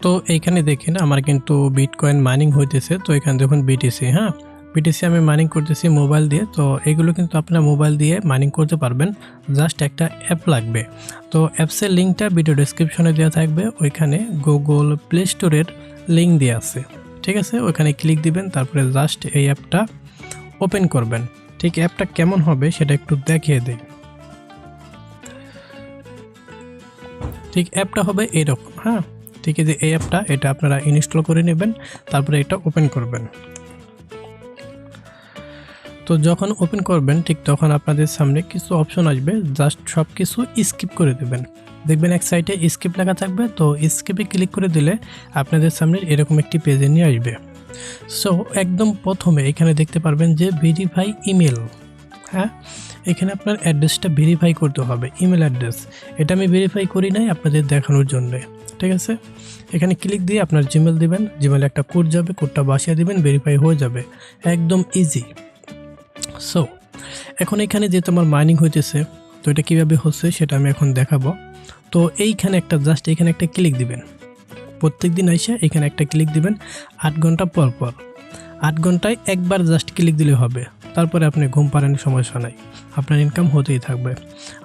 তো এইখানে দেখেন আমার কিন্তু বিটকয়েন মাইনিং হইতেছে। তো এখানে দেখুন বিটিসি, হ্যাঁ বিটিসি আমি মাইনিং করতেছি মোবাইল দিয়ে। তো এগুলো কিন্তু আপনারা মোবাইল দিয়ে মাইনিং করতে পারবেন, জাস্ট একটা অ্যাপ লাগবে। তো অ্যাপসের লিঙ্কটা ভিডিও ডেসক্রিপশনে দেওয়া থাকবে, ওইখানে গুগল প্লে স্টোরের লিঙ্ক দেওয়া আছে, ঠিক আছে। ওইখানে ক্লিক দিবেন, তারপরে জাস্ট এই অ্যাপটা ওপেন করবেন। ঠিক অ্যাপটা কেমন হবে সেটা একটু দেখিয়ে দিই। ঠিক অ্যাপটা হবে এরকম, হ্যাঁ ঠিক আছে। এই অ্যাপটা এটা আপনারা ইনস্টল করে নেবেন, তারপরে এটা ওপেন করবেন। তো যখন ওপেন করবেন ঠিক তখন আপনাদের সামনে কিছু অপশন আসবে, জাস্ট সব কিছু স্কিপ করে দেবেন। দেখবেন এক সাইডে স্কিপ লেখা থাকবে, তো স্কিপে ক্লিক করে দিলে আপনাদের সামনে এরকম একটি পেজে নিয়ে আসবে। সো একদম প্রথমে এখানে দেখতে পারবেন যে ভেরিফাই ইমেল, হ্যাঁ এখানে আপনার অ্যাড্রেসটা ভেরিফাই করতে হবে, ইমেল অ্যাড্রেস। এটা আমি ভেরিফাই করি নাই আপনাদের দেখানোর জন্য, ঠিক আছে। এখানে ক্লিক দিয়ে আপনার জিমেল দিবেন, জিমেলে একটা কোড যাবে, কোডটা বসিয়ে দিবেন, ভেরিফাই হয়ে যাবে, একদম ইজি। সো এখন এখানে যেহেতু আমার মাইনিং হইতেছে, তো এটা কীভাবে হচ্ছে সেটা আমি এখন দেখাবো। তো এইখানে একটা জাস্ট এখানে একটা ক্লিক দিবেন, প্রত্যেক দিন এসে এখানে একটা ক্লিক দিবেন 8 ঘন্টা পর পর। 8 ঘন্টায় একবার জাস্ট ক্লিক দিলে হবে, তারপরে আপনি ঘুম পারেন, সমস্যা নাই, আপনার ইনকাম হতেই থাকবে।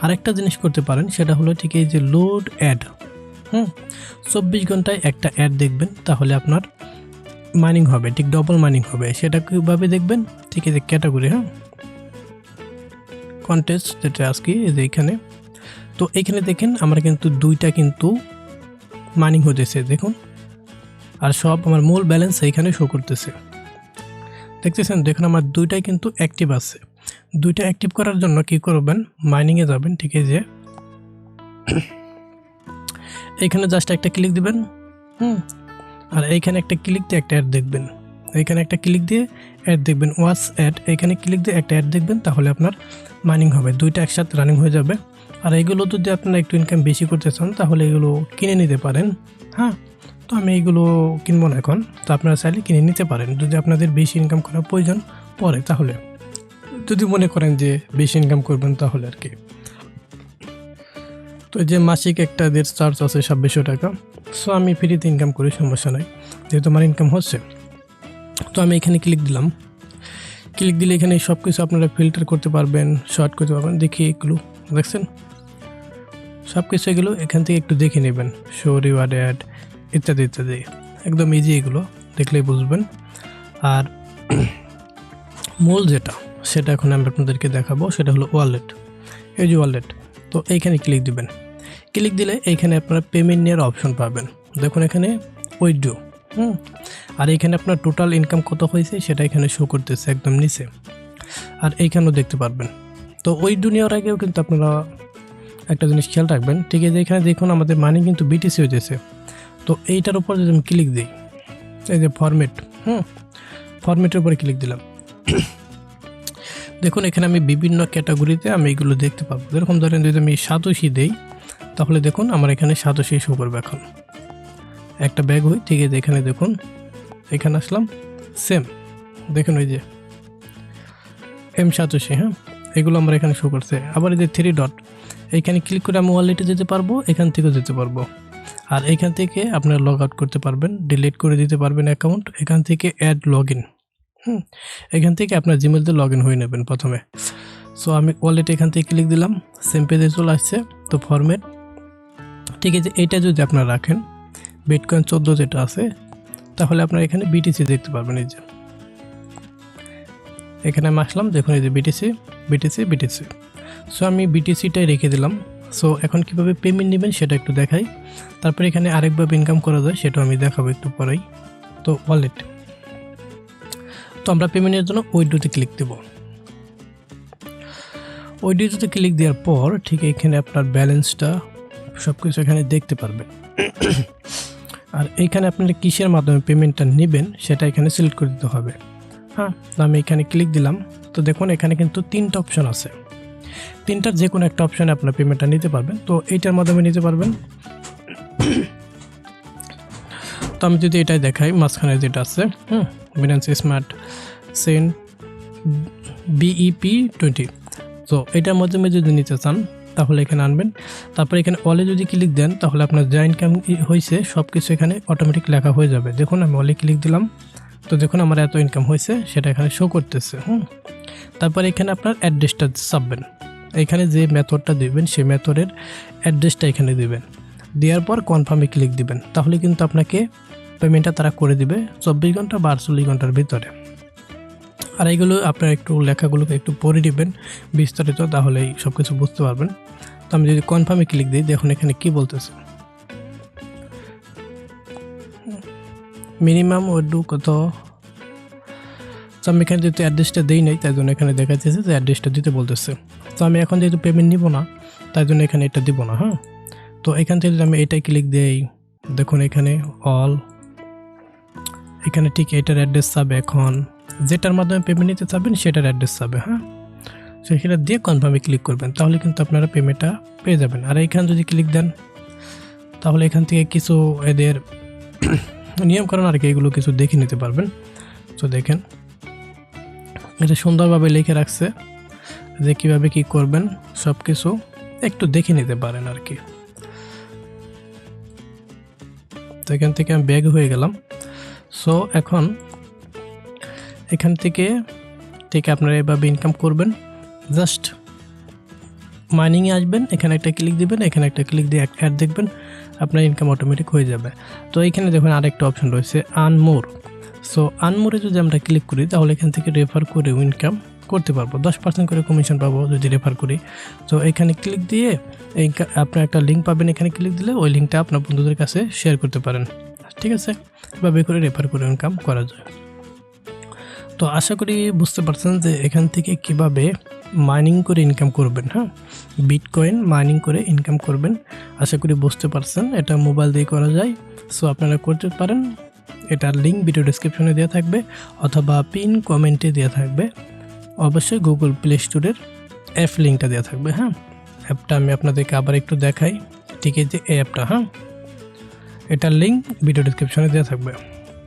আরেকটা জিনিস করতে পারেন, সেটা হলো ঠিক এই যে লোড অ্যাড, 24 ঘন্টায় একটা অ্যাড দেখবেন, তাহলে আপনার মাইনিং হবে, ঠিক ডবল মাইনিং হবে। সেটা কীভাবে দেখবেন, ঠিক আছে ক্যাটাগরি, কন্টেস্ট যেটা আজকে এই যে এইখানে। তো এইখানে দেখেন আমরা কিন্তু দুইটা কিন্তু মাইনিং হতেছে দেখুন, আর সব আমার মূল ব্যালেন্স এইখানে শো করতেছে, দেখতেছেন। দেখুন আমার দুইটাই কিন্তু অ্যাক্টিভ আছে। দুইটা অ্যাক্টিভ করার জন্য কি করবেন, মাইনিংয়ে যাবেন, ঠিক আছে। এইখানে জাস্ট একটা ক্লিক দিবেন, আর এইখানে একটা ক্লিক দিয়ে একটা অ্যাড দেখবেন, এইখানে একটা ক্লিক দিয়ে অ্যাড দেখবেন, ওয়াচ অ্যাড, এইখানে ক্লিক দিয়ে একটা অ্যাড দেখবেন, তাহলে আপনার মাইনিং হবে, দুইটা একসাথে রানিং হয়ে যাবে। আর এইগুলো যদি আপনারা একটু ইনকাম বেশি করতে চান তাহলে এগুলো কিনে নিতে পারেন, হ্যাঁ। তো আমি এইগুলো কিনবো না এখন, তো আপনারা চাইলে কিনে নিতে পারেন যদি আপনাদের বেশি ইনকাম করার প্রয়োজন পড়ে, তাহলে যদি মনে করেন যে বেশি ইনকাম করবেন তাহলে আর কি। তো যে মাসিক একটা চার্জ আছে 2600 টাকা। সো আমি ফ্রিতে ইনকাম করি, সমস্যা নাই, যেহেতু আমার ইনকাম হচ্ছে। তো আমি এখানে ক্লিক দিলাম, ক্লিক দিলে এখানে সব কিছু আপনারা ফিল্টার করতে পারবেন, শর্ট করতে পারবেন। দেখি এগুলো দেখছেন, সব কিছু এগুলো এখান থেকে একটু দেখে নেবেন, শো রিওয়ার্ড অ্যাড ইত্যাদি ইত্যাদি, একদম ইজি, এগুলো দেখলেই বুঝবেন। আর মূল যেটা সেটা এখন আমি আপনাদেরকে দেখাবো, সেটা হলো ওয়ালেট, এই যে ওয়ালেট। তো এইখানে ক্লিক দিবেন, ক্লিক দিলে এইখানে আপনারা পেমেন্ট নেওয়ার অপশন পাবেন। দেখুন এখানে উইথড্র, আর এইখানে আপনার টোটাল ইনকাম কত হয়েছে সেটা এখানে শো করতেছে একদম নিচে, আর এইখানেও দেখতে পারবেন। তো উইথড্র নেওয়ার আগেও কিন্তু আপনারা একটা জিনিস খেয়াল রাখবেন, ঠিক আছে। এখানে দেখুন আমাদের মানি কিন্তু বিটিসি হয়েছে। তো এইটার উপর যদি আমি ক্লিক দিই, এই যে ফরম্যাট, ফরম্যাটের উপরে ক্লিক দিলাম, দেখুন এখানে আমি বিভিন্ন ক্যাটাগরিতে আমি এগুলো দেখতে পাবো। যেরকম ধরেন যদি আমি সাতোশি দেই, তাহলে দেখুন আমার এখানে সাতোশি শো করবে। এখন একটা ব্যাগ হই, ঠিক আছে, এখানে দেখুন, এখানে আসলাম, সেম দেখুন ওই যে M87, এগুলো আমার এখানে শো করছে। আবার এই যে 3 ডট, এইখানে ক্লিক করে আমি ওয়ালেটে যেতে পারবো, এখান থেকেও যেতে পারবো। আর এখান থেকে আপনারা লগ আউট করতে পারবেন, ডিলিট করে দিতে পারবেন অ্যাকাউন্ট। এখান থেকে অ্যাড লগ ইন, এখান থেকে আপনার জিমেল দিয়ে লগ ইন হয়ে নেবেন প্রথমে। সো আমি ওয়ালেটে এখান থেকে ক্লিক দিলাম, সেম পেজে চলে আসছে। তো ফরম্যাট, ঠিক আছে, এইটা যদি আপনারা রাখেন বিটকয়েন 14 যেটা আছে, তাহলে আপনারা এখানে বিটিসি দেখতে পারবেন। এই যে এখানে আমি আসলাম, দেখুন এই যে বিটিসি বিটিসি বিটিসি। সো আমি বিটিসিটাই রেখে দিলাম। সো এখন কিভাবে পেমেন্ট নেবেন সেটা একটু দেখাই, তারপরে এখানে আরেকভাবে ইনকাম করা যায় সেটাও আমি দেখাবো একটু পরেই। তো ওয়ালেট, তো আমরা পেমেন্টের জন্য উইথড্রোতে ক্লিক দেব। উইথড্রোতে ক্লিক দেওয়ার পর ঠিক এখানে আপনার ব্যালেন্সটা সব কিছু এখানে দেখতে পারবেন। আর এইখানে আপনারা কিসের মাধ্যমে পেমেন্টটা নেবেন সেটা এখানে সিলেক্ট করে দিতে হবে, হ্যাঁ। তো আমি এখানে ক্লিক দিলাম। তো দেখুন এখানে কিন্তু 3টা অপশন আছে, 3টার যে কোনো একটা অপশানে আপনার পেমেন্টটা নিতে পারবেন। তো এইটার মাধ্যমে নিতে পারবেন। তো আমি যদি এটাই দেখাই, মাঝখানে যেটা আছে বিনান্স স্মার্ট সেন্ড BEP20, তো এটার মাধ্যমে যদি নিতে চান তাহলে এখানে আনবেন। তারপর এখানে অলে যদি ক্লিক দেন তাহলে আপনার যা ইনকাম হয়েছে সব কিছু এখানে অটোমেটিক লেখা হয়ে যাবে। দেখুন আমি অলে ক্লিক দিলাম, তো দেখুন আমার এত ইনকাম হয়েছে সেটা এখানে শো করতেছে। তারপর এখানে আপনার অ্যাড্রেসটা চাপবেন, এখানে যে মেথডটা দিবেন সেই মেথডের অ্যাড্রেসটা এখানে দিবেন, দেওয়ার পর কনফার্মে ক্লিক দিবেন। তাহলে কিন্তু আপনাকে পেমেন্টটা তারা করে দিবে 24 ঘন্টা বা 48 ঘন্টার ভিতরে। আর এইগুলো আপনার একটু লেখাগুলোকে একটু পড়ে নেবেন বিস্তারিত, তাহলেই সব কিছু বুঝতে পারবেন। তো আমি যদি কনফার্মে ক্লিক দিই, দেখুন এখানে কি বলতেছে, মিনিমাম ওডু কত। তো আমি এখানে যেহেতু অ্যাড্রেসটা দিই নাই তাই জন্য এখানে দেখা যাচ্ছে যে অ্যাড্রেসটা দিতে বলতেছে। তো আমি এখন যেহেতু পেমেন্ট নিব না তাই জন্য এখানে এটা দিব না। তো এখান থেকে যদি আমি এটাই ক্লিক দিই, দেখুন এখানে অল, এখানে ঠিক এটার অ্যাড্রেস চাবে, এখন যেটার মাধ্যমে পেমেন্ট নিতে চাবেন সেটার অ্যাড্রেস চাবে। তো সেটা দিয়ে কনফার্মে ক্লিক করবেন, তাহলে কিন্তু আপনারা পেমেন্টটা পেয়ে যাবেন। আর এইখানে যদি ক্লিক দেন তাহলে এখান থেকে কিছু এদের নিয়মকানুন আর কি এগুলো কিছু দেখে নিতে পারবেন। তো দেখেন এটা সুন্দরভাবে লিখে রাখছে যে কীভাবে কী করবেন, সব কিছু একটু দেখে নিতে পারেন আর কি। তো এখান থেকে আমি ব্যাগ হয়ে গেলাম। সো এখন এখান থেকে আপনারা এভাবে ইনকাম করবেন। জাস্ট মাইনিংয়ে আসবেন, এখানে একটা ক্লিক দিবেন, এখানে একটা ক্লিক দিয়ে অ্যাড দেখবেন, আপনার ইনকাম অটোমেটিক হয়ে যাবে। তো এখানে দেখুন আরেকটা অপশন রয়েছে আনমোর। সো আনমোরে যদি আমরা ক্লিক করি তাহলে এখান থেকে রেফার করে ইনকাম করতে পারবো, 10% করে কমিশন পাবো যদি রেফার করি। তো এখানে ক্লিক দিয়ে আপনার একটা লিঙ্ক পাবেন, এখানে ক্লিক দিলে ওই লিঙ্কটা আপনার বন্ধুদের কাছে শেয়ার করতে পারেন। ঠিক আছে, এভাবে করে রেফার করে ইনকাম করা যায়। তো আশা করি বুঝতে পারছেন যে এখান থেকে কিভাবে মাইনিং করে ইনকাম করবেন। বিটকয়েন মাইনিং করে ইনকাম করবেন, আশা করি বুঝতে পারছেন। এটা মোবাইল দিয়ে করা যায়, সো আপনারা করতে পারেন। এটার লিঙ্ক ভিডিও ডেসক্রিপশনে দেওয়া থাকবে অথবা পিন কমেন্টে দেওয়া থাকবে। অবশ্যই গুগল প্লে স্টোরের অ্যাপ লিঙ্কটা দেওয়া থাকবে। অ্যাপটা আমি আপনাদেরকে আবার একটু দেখাই। ঠিক আছে, এই অ্যাপটা এটার লিঙ্ক ভিডিও ডেসক্রিপশনে দেওয়া থাকবে।